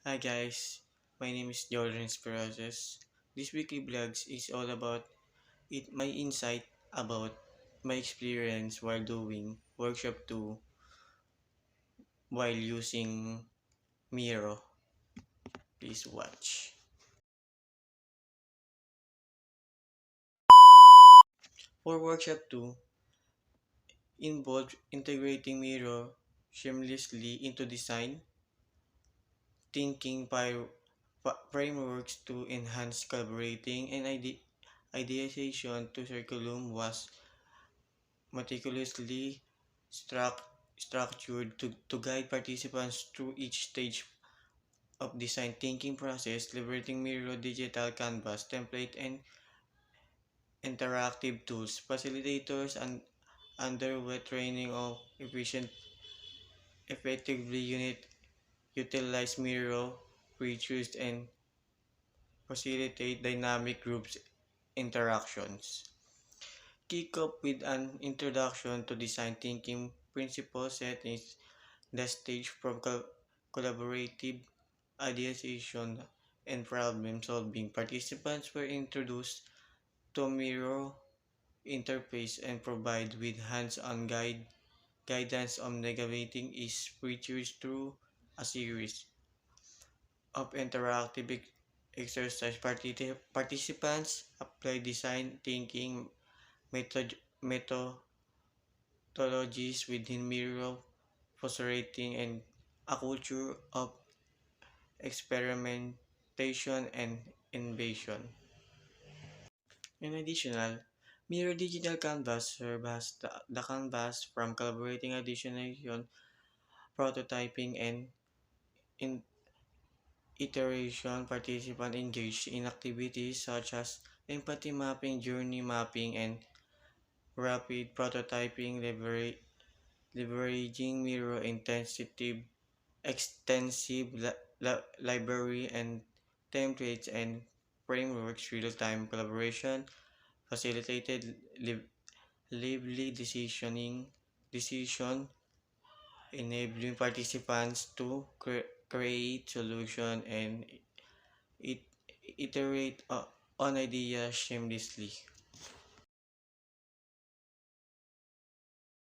Hi guys, my name is Jordan Esperances. This weekly vlogs is all about my insight about my experience while doing workshop 2 while using Miro. Please watch. For workshop 2, involved integrating Miro seamlessly into design thinking frameworks to enhance collaborating and ideation to curriculum was meticulously struck, structured to guide participants through each stage of design thinking process, liberating Miro digital canvas, template, and interactive tools. Facilitators and underwent training of effectively utilize Miro features and facilitate dynamic groups interactions. Kick off with an introduction to design thinking principles, setting the stage from collaborative ideation and problem solving. Participants were introduced to Miro interface and provide with hands-on guidance on navigating its features through a series of interactive exercise. Participants apply design thinking method methodologies within Miro, fostering and a culture of experimentation and innovation. In addition, Miro Digital Canvas serves as the canvas from collaborating addition, prototyping, and in iteration. Participants engage in activities such as empathy mapping, journey mapping, and rapid prototyping, leveraging Miro extensive library and templates and frameworks. Real-time collaboration facilitated lively decision enabling participants to create solution and it, iterate on ideas shamelessly.